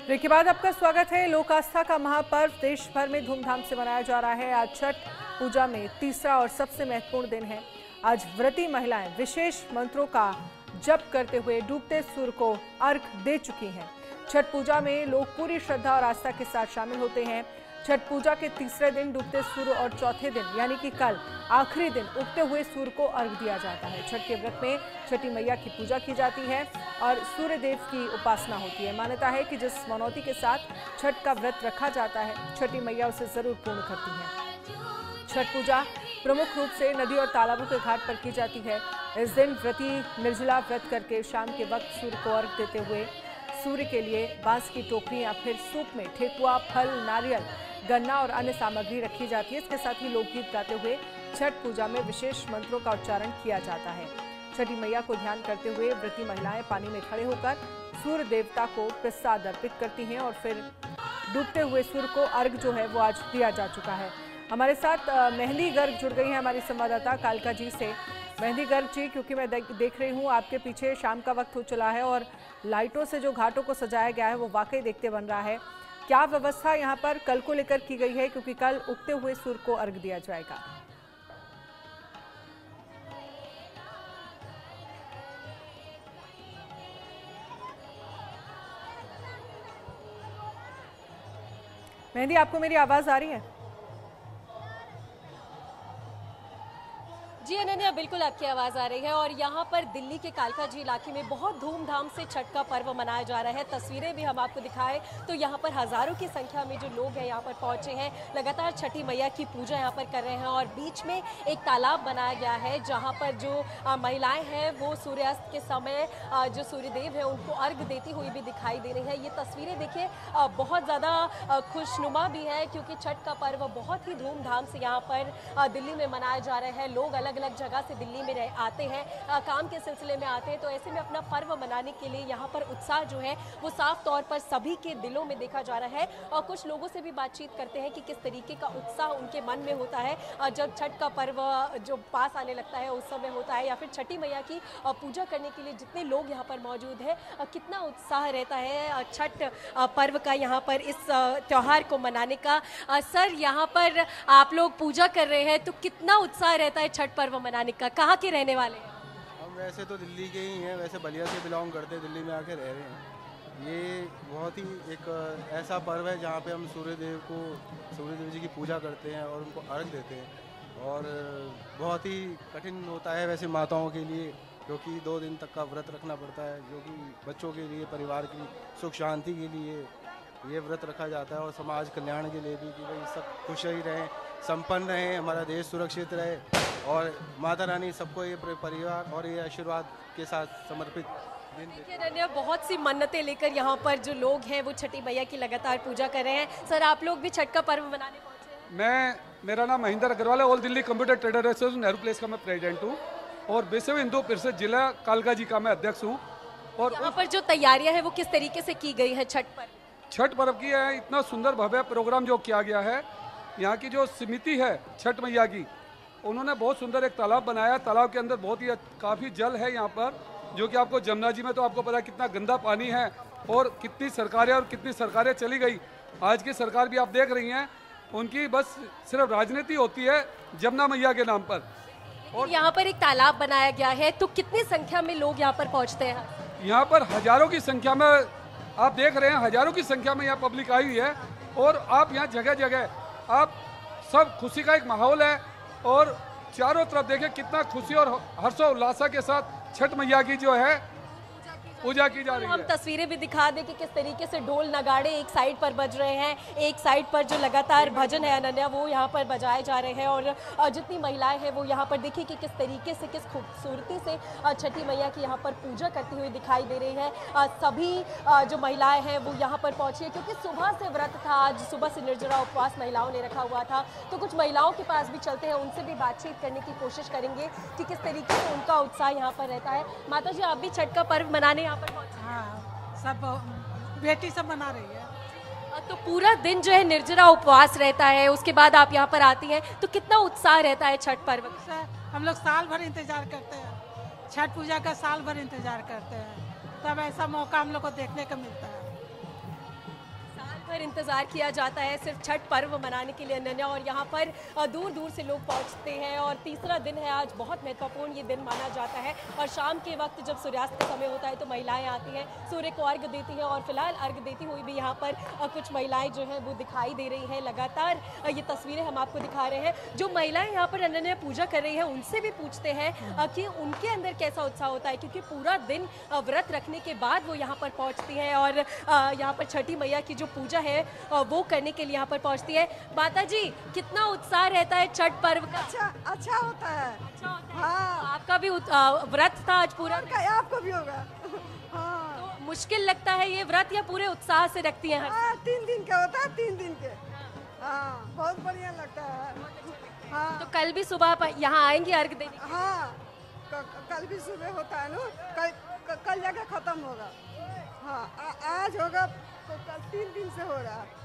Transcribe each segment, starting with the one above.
Break के बाद आपका स्वागत है। लोक आस्था का महापर्व देश भर में धूमधाम से मनाया जा रहा है। आज छठ पूजा में तीसरा और सबसे महत्वपूर्ण दिन है। आज व्रती महिलाएं विशेष मंत्रों का जप करते हुए डूबते सूर्य को अर्घ दे चुकी हैं। छठ पूजा में लोग पूरी श्रद्धा और आस्था के साथ शामिल होते हैं। छठ पूजा के तीसरे दिन डूबते सूर्य और चौथे दिन यानी कि कल आखिरी दिन उगते हुए सूर्य को अर्घ दिया जाता है। छठ के व्रत में छठी मैया की पूजा की जाती है और सूर्य देव की उपासना होती है। मान्यता है कि जिस मनौती के साथ छठ का व्रत रखा जाता है, छठी मैया उसे जरूर पूर्ण करती है। छठ पूजा प्रमुख रूप से नदी और तालाबों के घाट पर की जाती है। इस दिन व्रती निर्जला व्रत करके शाम के वक्त सूर्य को अर्घ देते हुए सूर्य के लिए बांस की टोकरी या फिर सूप में ठेकुआ, फल, नारियल, गन्ना और अन्य सामग्री रखी जाती है। इसके साथ ही लोकगीत गाते हुए छठ पूजा में विशेष मंत्रों का उच्चारण किया जाता है। छठी मैया को ध्यान करते हुए व्रती महिलाएं पानी में खड़े होकर सूर्य देवता को प्रसाद अर्पित करती हैं और फिर डूबते हुए सूर्य को अर्घ जो है वो आज दिया जा चुका है। हमारे साथ मेहंदी गर्ग जुड़ गई है हमारी संवाददाता कालका जी से। मेहंदी गर्ग जी, क्योंकि मैं देख रही हूँ आपके पीछे शाम का वक्त हो चला है और लाइटों से जो घाटों को सजाया गया है वो वाकई देखते बन रहा है। क्या व्यवस्था यहाँ पर कल को लेकर की गई है, क्योंकि कल उगते हुए सूर्य को अर्घ दिया जाएगा? मेहंदी, आपको मेरी आवाज आ रही है? जी अनन्या, बिल्कुल आपकी आवाज़ आ रही है और यहाँ पर दिल्ली के कालका जी इलाके में बहुत धूमधाम से छठ का पर्व मनाया जा रहा है। तस्वीरें भी हम आपको दिखाएं तो यहाँ पर हज़ारों की संख्या में जो लोग हैं यहाँ पर पहुँचे हैं, लगातार छठी मैया की पूजा यहाँ पर कर रहे हैं और बीच में एक तालाब बनाया गया है जहाँ पर जो महिलाएं हैं वो सूर्यास्त के समय जो सूर्यदेव है उनको अर्घ देती हुई भी दिखाई दे रही है। ये तस्वीरें देखिए बहुत ज़्यादा खुशनुमा भी है क्योंकि छठ का पर्व बहुत ही धूमधाम से यहाँ पर दिल्ली में मनाया जा रहा है। लोग अलग अलग जगह से दिल्ली में आते हैं, काम के सिलसिले में आते हैं, तो ऐसे में अपना पर्व मनाने के लिए यहाँ पर उत्साह जो है वो साफ तौर पर सभी के दिलों में देखा जा रहा है। और कुछ लोगों से भी बातचीत करते हैं कि किस तरीके का उत्साह उनके मन में होता है जब छठ का पर्व जो पास आने लगता है उस समय होता है, या फिर छठी मैया की पूजा करने के लिए जितने लोग यहाँ पर मौजूद है, कितना उत्साह रहता है छठ पर्व का यहाँ पर इस त्यौहार को मनाने का। सर, यहाँ पर आप लोग पूजा कर रहे हैं तो कितना उत्साह रहता है छठ पर्व मनाने का? कहाँ के रहने वाले हैं? हम वैसे तो दिल्ली के ही हैं, वैसे बलिया से बिलोंग करते हैं, दिल्ली में आके रह रहे हैं। ये बहुत ही एक ऐसा पर्व है जहाँ पे हम सूर्यदेव जी की पूजा करते हैं और उनको अर्घ देते हैं और बहुत ही कठिन होता है वैसे माताओं के लिए, क्योंकि 2 दिन तक का व्रत रखना पड़ता है, जो कि बच्चों के लिए, परिवार की सुख शांति के लिए ये व्रत रखा जाता है और समाज कल्याण के लिए भी कि भाई सब खुश ही रहें, संपन्न रहें, हमारा देश सुरक्षित रहे और माता रानी सबको ये परिवार और ये आशीर्वाद के साथ समर्पित। देखिए, बहुत सी मन्नतें लेकर यहाँ पर जो लोग हैं वो छठी मैया की लगातार पूजा कर रहे हैं। सर, आप लोग भी छठ का पर्व मनाने पहुँचे हैं? मेरा नाम महेंद्र अग्रवाल है, all Delhi computer trader association Nehru place का मैं प्रेसिडेंट हूँ और विश्व हिंदू परिषद जिला कालका जी का मैं अध्यक्ष हूँ। और यहाँ पर जो तैयारियां हैं वो किस तरीके से की गई है छठ पर्व की है? इतना सुंदर भव्य प्रोग्राम जो किया गया है, यहाँ की जो समिति है छठ मैया की, उन्होंने बहुत सुंदर एक तालाब बनाया। तालाब के अंदर बहुत ही काफ़ी जल है यहाँ पर, जो कि आपको जमुना जी में तो आपको पता है कितना गंदा पानी है और कितनी सरकारें चली गई। आज की सरकार भी आप देख रही हैं, उनकी बस सिर्फ राजनीति होती है जमुना मैया के नाम पर। और यहाँ पर एक तालाब बनाया गया है तो कितनी संख्या में लोग यहाँ पर पहुँचते हैं? यहाँ पर हजारों की संख्या में आप देख रहे हैं, हजारों की संख्या में यहाँ पब्लिक आई हुई है और आप यहाँ जगह जगह आप सब खुशी का एक माहौल है और चारों तरफ देखिए कितना खुशी और हर्षोल्लास के साथ छठ मैया की जो है पूजा की जा रही है। हम तस्वीरें भी दिखा दें कि किस तरीके से ढोल नगाड़े एक साइड पर बज रहे हैं, एक साइड पर जो लगातार भजन है अनन्या वो यहाँ पर बजाए जा रहे हैं और जितनी महिलाएं हैं वो यहाँ पर देखिए कि किस तरीके से, किस खूबसूरती से छठी मैया की यहाँ पर पूजा करती हुई दिखाई दे रही है। सभी जो महिलाएं हैं वो यहाँ पर पहुँची है क्योंकि सुबह से व्रत था, आज सुबह से निर्जला उपवास महिलाओं ने रखा हुआ था। तो कुछ महिलाओं के पास भी चलते हैं, उनसे भी बातचीत करने की कोशिश करेंगे कि किस तरीके से उनका उत्साह यहाँ पर रहता है। माता जी, आप भी छठ का पर्व मनाने हाँ, सब बेटी सब मना रही है। तो पूरा दिन जो है निर्जला उपवास रहता है, उसके बाद आप यहाँ पर आती हैं तो कितना उत्साह रहता है छठ पर्व? हम लोग साल भर इंतजार करते हैं, छठ पूजा का साल भर इंतजार करते हैं, तब ऐसा मौका हम लोग को देखने को मिलता है। पर इंतज़ार किया जाता है सिर्फ छठ पर्व मनाने के लिए अनन्या, और यहाँ पर दूर दूर से लोग पहुँचते हैं। और तीसरा दिन है आज, बहुत महत्वपूर्ण ये दिन माना जाता है। और शाम के वक्त जब सूर्यास्त का समय होता है तो महिलाएं आती हैं, सूर्य को अर्घ देती हैं। और फिलहाल अर्घ देती हुई भी यहाँ पर कुछ महिलाएं जो हैं वो दिखाई दे रही हैं। लगातार ये तस्वीरें हम आपको दिखा रहे हैं। जो महिलाएं यहाँ पर अनन्या पूजा कर रही हैं उनसे भी पूछते हैं कि उनके अंदर कैसा उत्साह होता है, क्योंकि पूरा दिन व्रत रखने के बाद वो यहाँ पर पहुँचती हैं और यहाँ पर छठी मैया की जो पूजा है वो करने के लिए यहाँ पर पहुँचती है। माता जी, कितना उत्साह रहता है छठ पर्व का? अच्छा होता है। अच्छा होता है। हाँ। आपका भी व्रत था आज पूरा? आपको भी होगा। हाँ। तो मुश्किल लगता है ये व्रत या पूरे उत्साह से रखती हैं? 3 दिन का होता है, 3 दिन के। हाँ, बहुत बढ़िया लगता है। हाँ। तो कल भी सुबह यहाँ आएंगे अर्घ देने? हाँ, कल भी सुबह होता है ना, कल जाके खत्म होगा। हाँ, आज होगा तो कल 3 दिन से हो रहा है।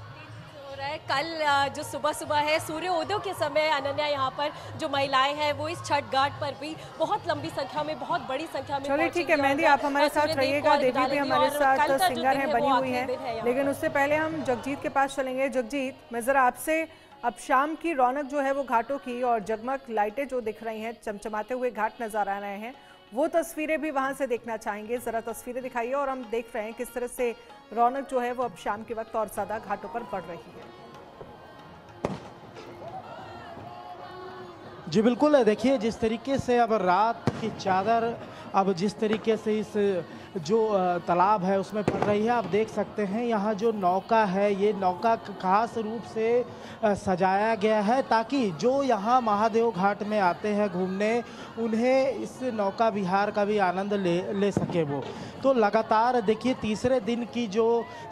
कल जो सुबह सुबह है सूर्योदय के समय अनन्या यहाँ पर जो महिलाएं हैं वो इस छठ घाट पर भी बहुत लंबी संख्या में, बहुत बड़ी संख्या में। चलिए ठीक है मेहंदी, आप हमारे साथ रहिएगा। देवी भी हमारे साथ सिंगर हैं, बनी हुई है, लेकिन उससे पहले हम जगजीत के पास चलेंगे। जगजीत, मैं जरा आपसे अब शाम की रौनक जो है वो घाटों की और जगमग लाइटें जो दिख रही हैं, चमचमाते हुए घाट नजर आ रहे हैं, वो तस्वीरें भी वहां से देखना चाहेंगे। जरा तस्वीरें दिखाइए। और हम देख रहे हैं किस तरह से रौनक जो है वो अब शाम के वक्त और ज्यादा घाटों पर बढ़ रही है। जी बिल्कुल, देखिए जिस तरीके से अब रात की चादर अब जिस तरीके से इस जो तालाब है उसमें पड़ रही है, आप देख सकते हैं यहाँ जो नौका है, ये नौका खास रूप से सजाया गया है ताकि जो यहाँ महादेव घाट में आते हैं घूमने, उन्हें इस नौका विहार का भी आनंद ले सके वो। तो लगातार देखिए तीसरे दिन की जो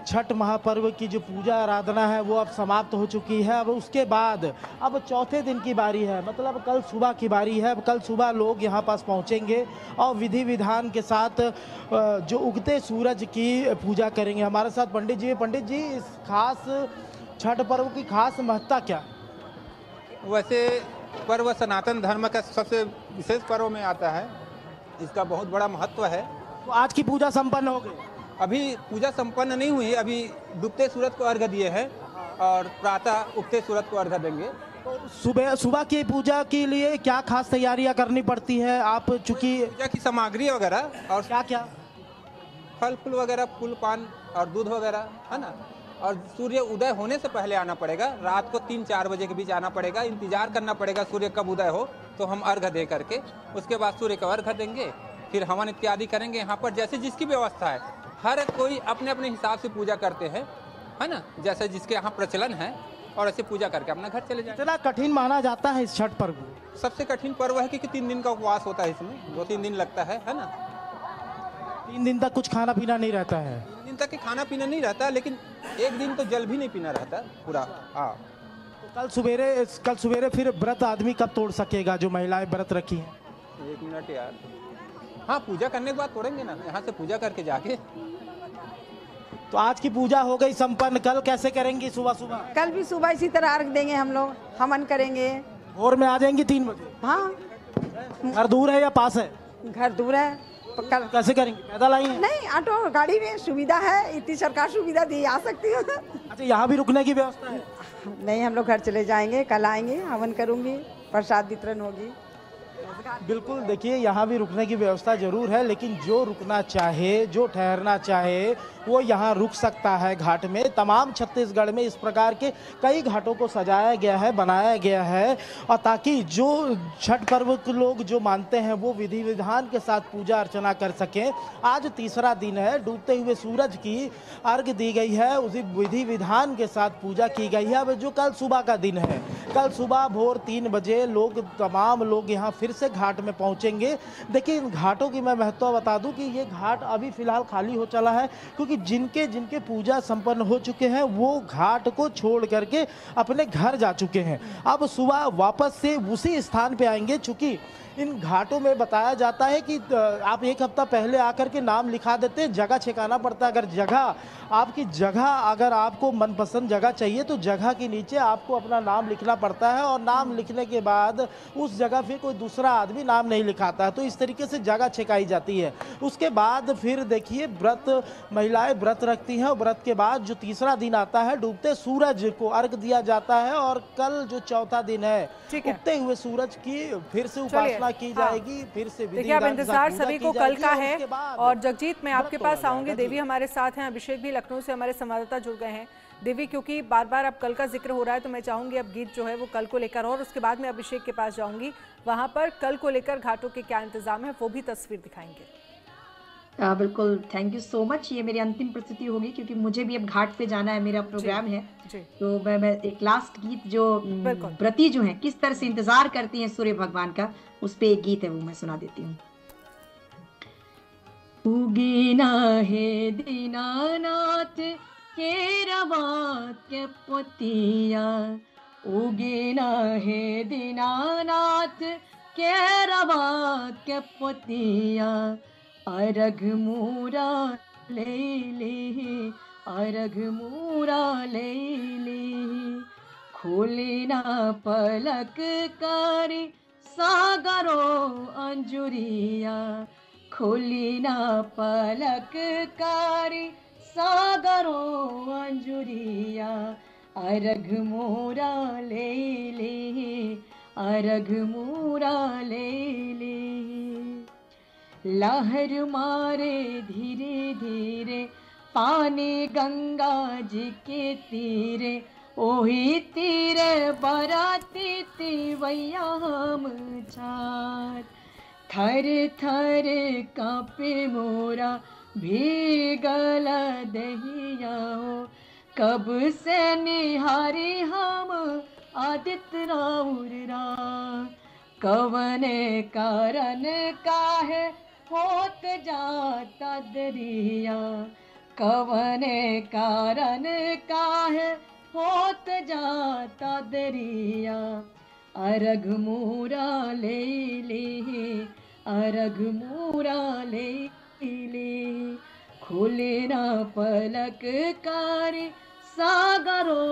छठ महापर्व की जो पूजा आराधना है वो अब समाप्त हो चुकी है। अब उसके बाद अब चौथे दिन की बारी है, मतलब कल सुबह की बारी है। अब कल सुबह लोग यहाँ पास पहुँचेंगे और विधि विधान के साथ जो उगते सूरज की पूजा करेंगे। हमारे साथ पंडित जी। पंडित जी, इस खास छठ पर्व की खास महत्ता क्या? वैसे पर्व सनातन धर्म का सबसे विशेष पर्व में आता है, इसका बहुत बड़ा महत्व है। तो आज की पूजा संपन्न हो गई? अभी पूजा संपन्न नहीं हुई, अभी डूबते सूरज को अर्घ दिए हैं और प्रातः उगते सूरज को अर्घ देंगे। तो सुबह की पूजा के लिए क्या खास तैयारियां करनी पड़ती है? आप चूंकि पूजा की सामग्री वगैरह और क्या फल फूल वगैरह, फूल पान और दूध वगैरह, है ना। और सूर्य उदय होने से पहले आना पड़ेगा, रात को 3-4 बजे के बीच आना पड़ेगा। इंतजार करना पड़ेगा सूर्य कब उदय हो तो हम अर्घ दे करके उसके बाद सूर्य का अर्घ देंगे, फिर हवन इत्यादि करेंगे। यहाँ पर जैसे जिसकी व्यवस्था है, हर कोई अपने अपने हिसाब से पूजा करते हैं, है ना, जैसे जिसके यहाँ प्रचलन है, और ऐसे पूजा करके अपना घर चले जाए। इतना कठिन माना जाता है इस छठ पर्व को? सबसे कठिन पर्व है क्योंकि 3 दिन का उपवास होता है, इसमें 2-3 दिन लगता है ना। 3 दिन तक कुछ खाना पीना नहीं रहता है? 3 दिन तक खाना पीना नहीं रहता, लेकिन 1 दिन तो जल भी नहीं पीना रहता पूरा। हाँ, तो कल सवेरे फिर व्रत आदमी कब तोड़ सकेगा जो महिलाएं व्रत रखी हैं? 1 मिनट यार। हाँ, पूजा करने के बाद तोड़ेंगे ना, यहाँ से पूजा करके जाके। तो आज की पूजा हो गई संपन्न, कल कैसे करेंगी? सुबह कल भी सुबह इसी तरह अर्घ देंगे, हम लोग हवन करेंगे। भोर में आ जाएंगी 3 बजे? हाँ। घर दूर है या पास है? घर दूर है। कल कैसे करेंगे? पैदल आएंगे? नहीं, ऑटो गाड़ी में सुविधा है, इतनी सरकार सुविधा दी, आ सकती है। अच्छा, यहाँ भी रुकने की व्यवस्था है? नहीं, हम लोग घर चले जाएंगे, कल आएंगे, हवन करूंगी, प्रसाद वितरण होगी। बिल्कुल, देखिए यहाँ भी रुकने की व्यवस्था जरूर है, लेकिन जो रुकना चाहे, जो ठहरना चाहे, वो यहाँ रुक सकता है घाट में। तमाम छत्तीसगढ़ में इस प्रकार के कई घाटों को सजाया गया है, बनाया गया है, और ताकि जो छठ पर्व के लोग जो मानते हैं वो विधि विधान के साथ पूजा अर्चना कर सकें। आज तीसरा दिन है, डूबते हुए सूरज की अर्घ दी गई है, उसी विधि विधान के साथ पूजा की गई है। अब जो कल सुबह का दिन है, कल सुबह भोर 3 बजे तमाम लोग यहाँ फिर से घाट में पहुँचेंगे। देखिए, इन घाटों की मैं महत्व बता दूँ कि ये घाट अभी फिलहाल खाली हो चला है, क्योंकि जिनके पूजा संपन्न हो चुके हैं वो घाट को छोड़ करके अपने घर जा चुके हैं। अब सुबह वापस से उसी स्थान पे आएंगे, चूंकि इन घाटों में बताया जाता है कि आप एक हफ्ता पहले आकर के नाम लिखा देते हैं, जगह ठिकाना पड़ता है। अगर जगह आपकी जगह अगर आपको मनपसंद जगह चाहिए तो जगह के नीचे आपको अपना नाम लिखना पड़ता है, और नाम लिखने के बाद उस जगह फिर कोई दूसरा आदमी नाम नहीं लिखाता है। तो इस तरीके से जगह छिकाई जाती है। उसके बाद फिर देखिए व्रत, महिलाएं व्रत रखती हैं, और व्रत के बाद जो तीसरा दिन आता है, डूबते सूरज को अर्घ दिया जाता है। और कल जो चौथा दिन है, उगते हुए सूरज की फिर से उपासना की जाएगी, फिर से देखिए अब इंतजार सभी को कल का है। और जगजीत, मैं आपके पास आऊंगी। देवी हमारे साथ हैं, अभिषेक भी लखनऊ से हमारे संवाददाता जुड़ गए हैं। देवी, क्योंकि बार बार अब कल का जिक्र हो रहा है तो मैं चाहूंगी अब गीत जो है वो कल को लेकर, और उसके बाद मैं अभिषेक के पास जाऊंगी, वहां पर कल को लेकर घाटों के क्या इंतजाम है वो भी तस्वीर दिखाएंगे। बिल्कुल, थैंक यू सो मच। ये मेरी अंतिम प्रस्तुति होगी क्योंकि मुझे भी अब घाट पे जाना है, मेरा प्रोग्राम है। तो मैं एक लास्ट गीत जो व्रती जो है किस तरह से इंतजार करती हैं सूर्य भगवान का, उस पे एक गीत है वो मैं सुना देती हूँ। उगीना है दीनानाथ केरावत के पोतिया, उगीना है दीनानाथ केरावत के पोतिया, अर्घ मूरा ले ले, अर्घ मूरा ले ले, खोली ना पलक करी सागरो अंजुरिया, खोली ना पलक करी सागरो अंजुरिया, अर्घ मूरा ले ले, अर्घ मूरा ले ले। लहर मारे धीरे धीरे पानी गंगा जी के तीरे, ओही तीरे बराती तिवैया हम चार, थर थर कांपे मोरा भीगल दहिया, कब से निहारी हम आदित्य राउर रात, कवने कारण काहे होत जाता दरिया, कवने कारण काहे होत जाता दरिया, अर्घ मूरा ले ले, अर्घ मूरा ले ले, खोले ना पलक कारी सागरो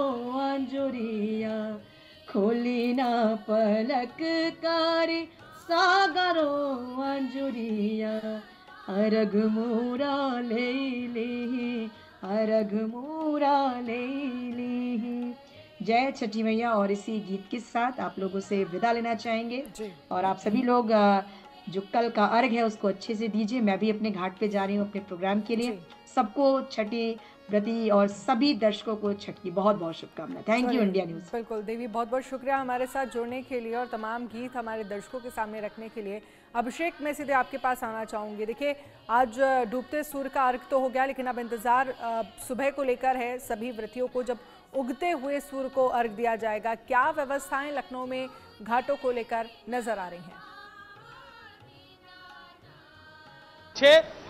अंजुरिया, खोली ना पलक कारी सागरो अंजुरिया, अर्घ मूरा ले ले, अर्घ मूरा ले ले। जय छठी मैया। और इसी गीत के साथ आप लोगों से विदा लेना चाहेंगे, और आप सभी लोग जो कल का अर्घ है उसको अच्छे से दीजिए। मैं भी अपने घाट पे जा रही हूँ अपने प्रोग्राम के लिए। सबको छठी व्रती और सभी दर्शकों को छठ की बहुत बहुत शुभकामनाएं। Thank you India news. बिल्कुल देवी, बहुत बहुत शुक्रिया हमारे साथ जुड़ने के लिए और तमाम गीत हमारे दर्शकों के सामने रखने के लिए। अभिषेक, मैं सीधे आपके पास आना चाहूँगी। देखिए आज डूबते सूर्य का अर्घ तो हो गया, लेकिन अब इंतज़ार सुबह को लेकर है सभी व्रतियों को, जब उगते हुए सूर्य को अर्घ दिया जाएगा। क्या व्यवस्थाएं लखनऊ में घाटों को लेकर नजर आ रही हैं?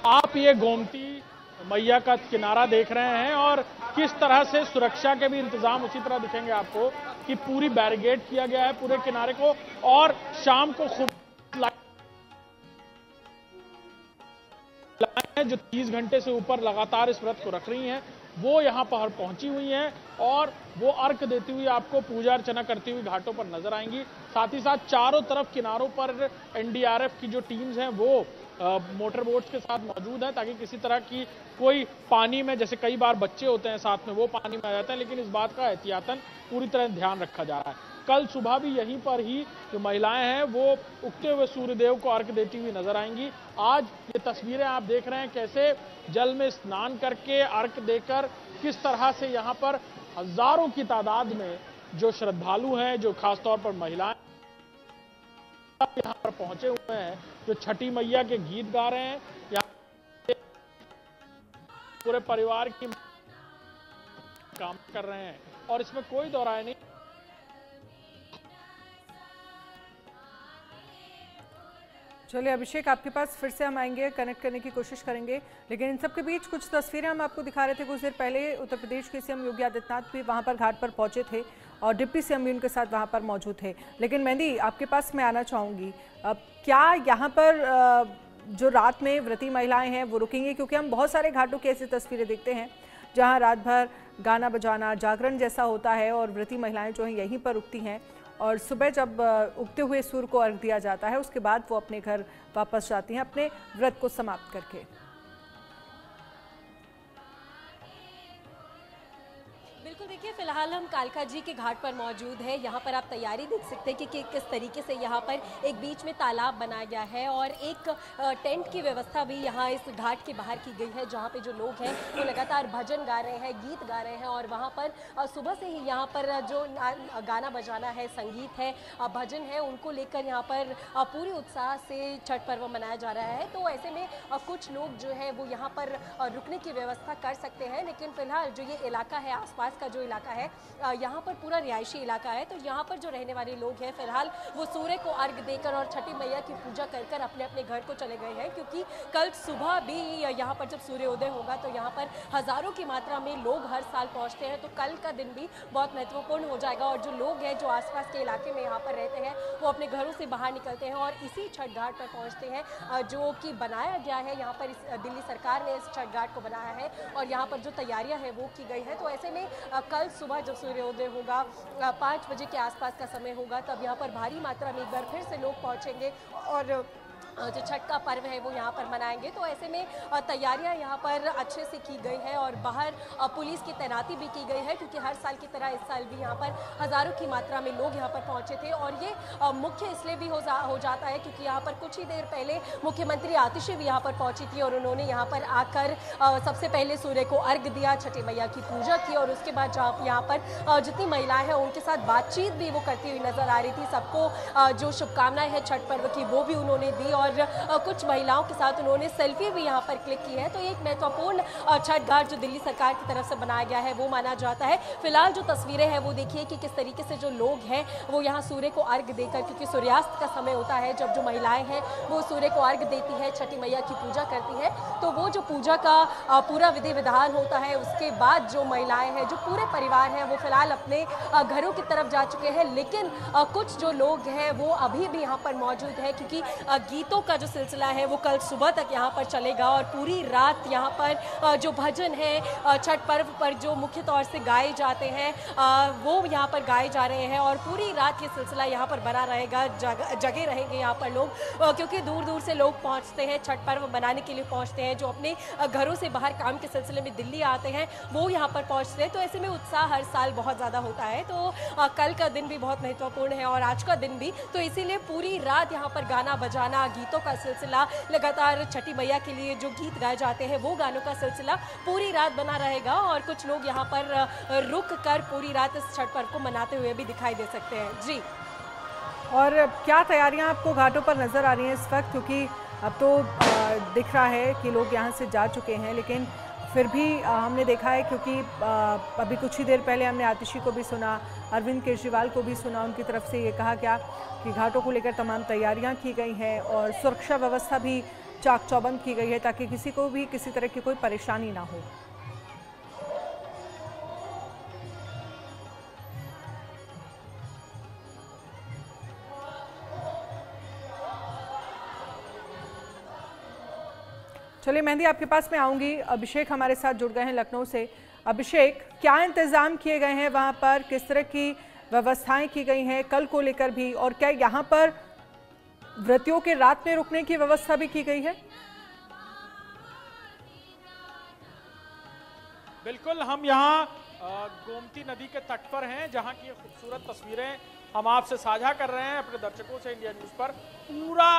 आप ये गोमती मैया का किनारा देख रहे हैं और किस तरह से सुरक्षा के भी इंतजाम उसी तरह दिखेंगे आपको कि पूरी बैरिकेड किया गया है पूरे किनारे को, और शाम को खूब जो 30 घंटे से ऊपर लगातार इस व्रत को रख रही हैं वो यहाँ पर पहुंची हुई हैं और वो अर्घ देती हुई आपको पूजा अर्चना करती हुई घाटों पर नजर आएंगी। साथ ही साथ चारों तरफ किनारों पर एनडीआरएफ की जो टीम्स हैं वो मोटर बोट्स के साथ मौजूद है, ताकि किसी तरह की कोई पानी में, जैसे कई बार बच्चे होते हैं साथ में, वो पानी में आ जाते हैं, लेकिन इस बात का एहतियातन पूरी तरह ध्यान रखा जा रहा है। कल सुबह भी यहीं पर ही जो महिलाएं हैं वो उगते हुए सूर्यदेव को अर्घ देती हुई नजर आएंगी। आज ये तस्वीरें आप देख रहे हैं कैसे जल में स्नान करके अर्घ देकर किस तरह से यहाँ पर हजारों की तादाद में जो श्रद्धालु हैं, जो खासतौर पर महिलाएं यहाँ पर पहुंचे हुए हैं, जो छठी मैया के गीत गा रहे हैं, यहाँ पूरे परिवार की काम कर रहे हैं और इसमें कोई दो राय नहीं। चलिए अभिषेक, आपके पास फिर से हम आएंगे, कनेक्ट करने की कोशिश करेंगे, लेकिन इन सब के बीच कुछ तस्वीरें हम आपको दिखा रहे थे। कुछ देर पहले उत्तर प्रदेश के सीएम योगी आदित्यनाथ भी वहां पर घाट पर पहुंचे थे और डिप्टी सीएम भी उनके साथ वहां पर मौजूद थे। लेकिन मेहंदी, आपके पास मैं आना चाहूँगी, क्या यहाँ पर जो रात में व्रती महिलाएं हैं वो रुकेंगी? क्योंकि हम बहुत सारे घाटों की ऐसी तस्वीरें देखते हैं जहाँ रात भर गाना बजाना, जागरण जैसा होता है और व्रती महिलाएं जो हैं यहीं पर रुकती हैं और सुबह जब उगते हुए सूर्य को अर्घ दिया जाता है उसके बाद वो अपने घर वापस जाती हैं अपने व्रत को समाप्त करके। बिल्कुल, देखिए फिलहाल हम कालका जी के घाट पर मौजूद है। यहाँ पर आप तैयारी देख सकते हैं कि किस तरीके से यहाँ पर एक बीच में तालाब बनाया गया है और एक टेंट की व्यवस्था भी यहाँ इस घाट के बाहर की गई है, जहाँ पे जो लोग हैं वो लगातार भजन गा रहे हैं, गीत गा रहे हैं और वहाँ पर सुबह से ही यहाँ पर जो गाना बजाना है, संगीत है, भजन है, उनको लेकर यहाँ पर पूरी उत्साह से छठ पर्व मनाया जा रहा है। तो ऐसे में कुछ लोग जो है वो यहाँ पर रुकने की व्यवस्था कर सकते हैं, लेकिन फिलहाल जो ये इलाका है, आसपास का जो इलाका है, यहाँ पर पूरा रिहायशी इलाका है। तो यहाँ पर जो रहने वाले लोग हैं फिलहाल वो सूर्य को अर्घ देकर और छठी मैया की पूजा कर अपने अपने घर को चले गए हैं, क्योंकि कल सुबह भी यहाँ पर जब सूर्योदय होगा तो यहाँ पर हजारों की मात्रा में लोग हर साल पहुँचते हैं। तो कल का दिन भी बहुत महत्वपूर्ण हो जाएगा और जो लोग हैं जो आसपास के इलाके में यहाँ पर रहते हैं वो अपने घरों से बाहर निकलते हैं और इसी छठ घाट पर पहुँचते हैं, जो कि बनाया गया है यहाँ पर। दिल्ली सरकार ने इस छठ घाट को बनाया है और यहाँ पर जो तैयारियाँ हैं वो की गई है। तो ऐसे में कल सुबह जब सूर्योदय होगा 5 बजे के आसपास का समय होगा, तब यहाँ पर भारी मात्रा में एक बार फिर से लोग पहुँचेंगे और जो छठ का पर्व है वो यहाँ पर मनाएंगे। तो ऐसे में तैयारियां यहाँ पर अच्छे से की गई है और बाहर पुलिस की तैनाती भी की गई है, क्योंकि हर साल की तरह इस साल भी यहाँ पर हज़ारों की मात्रा में लोग यहाँ पर पहुँचे थे। और ये मुख्य इसलिए भी हो जाता है क्योंकि यहाँ पर कुछ ही देर पहले मुख्यमंत्री आतिशी भी यहाँ पर पहुँची थी और उन्होंने यहाँ पर आकर सबसे पहले सूर्य को अर्घ दिया, छठी मैया की पूजा की और उसके बाद यहाँ पर जितनी महिलाएं हैं उनके साथ बातचीत भी वो करती हुई नजर आ रही थी। सबको जो शुभकामनाएं हैं छठ पर्व की वो भी उन्होंने दी और कुछ महिलाओं के साथ उन्होंने सेल्फी भी यहाँ पर क्लिक की है। तो एक महत्वपूर्ण छठ घाट जो दिल्ली सरकार की तरफ से बनाया गया है वो माना जाता है। फिलहाल जो तस्वीरें हैं वो देखिए कि किस तरीके से जो लोग हैं वो यहाँ सूर्य को अर्घ देकर, क्योंकि सूर्यास्त का समय होता है जब जो महिलाएं हैं वो सूर्य को अर्घ देती है, छठी मैया की पूजा करती है, तो वो जो पूजा का पूरा विधि विधान होता है उसके बाद जो महिलाएं हैं, जो पूरे परिवार हैं, वो फिलहाल अपने घरों की तरफ जा चुके हैं। लेकिन कुछ जो लोग हैं वो अभी भी यहाँ पर मौजूद है, क्योंकि गीतों का जो सिलसिला है वो कल सुबह तक यहाँ पर चलेगा और पूरी रात यहाँ पर जो भजन है छठ पर्व पर जो मुख्य तौर से गाए जाते हैं वो यहाँ पर गाए जा रहे हैं और पूरी रात ये सिलसिला यहाँ पर बना रहेगा। जगे रहेंगे यहाँ पर लोग, क्योंकि दूर दूर से लोग पहुँचते हैं, छठ पर्व मनाने के लिए पहुँचते हैं, जो अपने घरों से बाहर काम के सिलसिले में दिल्ली आते हैं वो यहाँ पर पहुँचते हैं। तो ऐसे में उत्साह हर साल बहुत ज़्यादा होता है। तो कल का दिन भी बहुत महत्वपूर्ण है और आज का दिन भी, तो इसीलिए पूरी रात यहाँ पर गाना बजाना, गीतों का सिलसिला, लगातार छठी मैया के लिए जो गीत गाए जाते हैं वो गानों का सिलसिला पूरी रात बना रहेगा और कुछ लोग यहाँ पर रुक कर पूरी रात इस छठ पर्व को मनाते हुए भी दिखाई दे सकते हैं। जी, और क्या तैयारियां आपको घाटों पर नज़र आ रही हैं इस वक्त? क्योंकि अब तो दिख रहा है कि लोग यहाँ से जा चुके हैं, लेकिन फिर भी हमने देखा है, क्योंकि अभी कुछ ही देर पहले हमने आतिशी को भी सुना, अरविंद केजरीवाल को भी सुना, उनकी तरफ से ये कहा गया कि घाटों को लेकर तमाम तैयारियां की गई हैं और सुरक्षा व्यवस्था भी चाक चौबंद की गई है ताकि किसी को भी किसी तरह की कोई परेशानी ना हो। चलिए मेहंदी, आपके पास मैं आऊँगी। अभिषेक हमारे साथ जुड़ गए हैं लखनऊ से। अभिषेक, क्या इंतज़ाम किए गए हैं वहाँ पर, किस तरह की व्यवस्थाएं की गई हैं कल को लेकर भी, और क्या यहाँ पर व्रतियों के रात में रुकने की व्यवस्था भी की गई है? बिल्कुल, हम यहाँ गोमती नदी के तट पर हैं, जहाँ की खूबसूरत तस्वीरें हम आपसे साझा कर रहे हैं अपने दर्शकों से। इंडिया न्यूज़ पर पूरा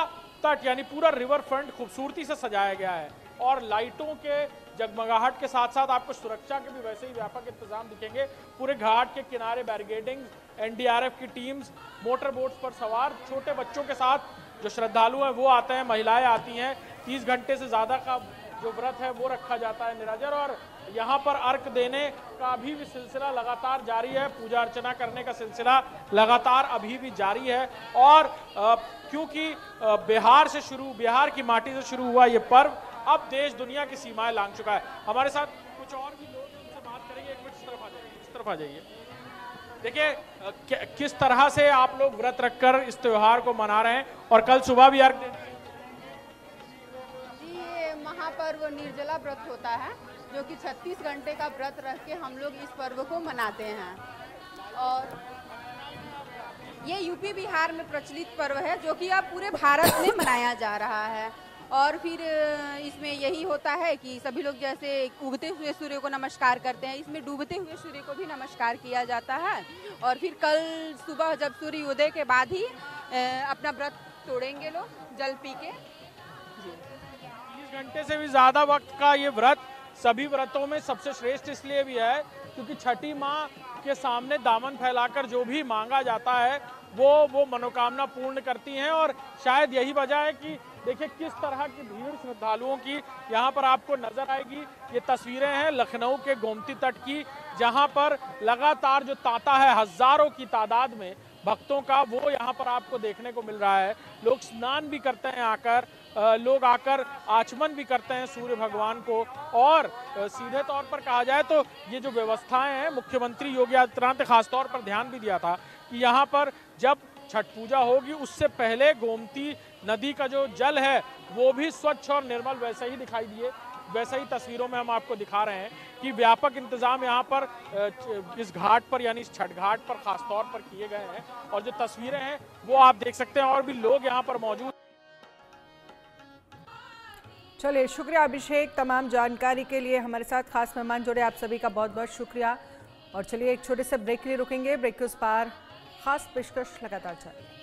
तट यानी पूरा रिवर फ्रंट खूबसूरती से सजाया गया है और लाइटों के जगमगाहट के साथ साथ आपको सुरक्षा के भी वैसे ही व्यापक इंतजाम दिखेंगे। पूरे घाट के किनारे बैरिकेडिंग, एनडीआरएफ की टीम्स, मोटर बोट्स पर सवार छोटे बच्चों के साथ जो श्रद्धालु हैं वो आते हैं, महिलाएं आती हैं। 30 घंटे से ज़्यादा का जो व्रत है वो रखा जाता है निराजर, और यहाँ पर अर्घ देने का अभी भी सिलसिला लगातार जारी है। पूजा अर्चना करने का सिलसिला लगातार अभी भी जारी है। और क्योंकि बिहार की माटी से शुरू हुआ ये पर्व अब देश दुनिया की सीमाएं लांघ चुका है। हमारे साथ कुछ और भी लोग हैं, उनसे बात करेंगे। एक मिनट इस तरफ आ जाइए। देखिए किस तरह से आप लोग व्रत रखकर इस त्योहार को मना रहे हैं और कल सुबह भी अर्घ देते हैं। ये महापर्व निर्जला व्रत होता है, जो कि 36 घंटे का व्रत रख के हम लोग इस पर्व को मनाते हैं। और ये यूपी बिहार में प्रचलित पर्व है, जो कि अब पूरे भारत में मनाया जा रहा है। और फिर इसमें यही होता है कि सभी लोग जैसे उगते हुए सूर्य को नमस्कार करते हैं, इसमें डूबते हुए सूर्य को भी नमस्कार किया जाता है। और फिर कल सुबह जब सूर्य उदय के बाद ही अपना व्रत तोड़ेंगे लोग जल पी के। 30 घंटे से भी ज़्यादा वक्त का ये व्रत सभी व्रतों में सबसे श्रेष्ठ इसलिए भी है क्योंकि छठी माँ के सामने दामन फैलाकर जो भी मांगा जाता है वो मनोकामना पूर्ण करती हैं। और शायद यही वजह है कि देखिए किस तरह की भीड़ श्रद्धालुओं की यहाँ पर आपको नजर आएगी। ये तस्वीरें हैं लखनऊ के गोमती तट की, जहाँ पर लगातार जो तांता है हजारों की तादाद में भक्तों का, वो यहाँ पर आपको देखने को मिल रहा है। लोग स्नान भी करते हैं आकर, लोग आकर आचमन भी करते हैं सूर्य भगवान को। और सीधे तौर पर कहा जाए तो ये जो व्यवस्थाएं हैं, मुख्यमंत्री योगी आदित्यनाथ ने खासतौर पर ध्यान भी दिया था कि यहाँ पर जब छठ पूजा होगी उससे पहले गोमती नदी का जो जल है वो भी स्वच्छ और निर्मल वैसे ही दिखाई दिए। वैसे ही तस्वीरों में हम आपको दिखा रहे हैं कि व्यापक इंतजाम यहाँ पर इस घाट पर यानी इस छठ घाट पर खास तौर पर किए गए हैं। और जो तस्वीरें हैं वो आप देख सकते हैं और भी लोग यहाँ पर मौजूद। चलिए, शुक्रिया अभिषेक, तमाम जानकारी के लिए हमारे साथ खास मेहमान जुड़े, आप सभी का बहुत बहुत शुक्रिया। और चलिए एक छोटे से ब्रेक के लिए रुकेंगे, ब्रेक के उस पार खास पेशकश लगातार जारी।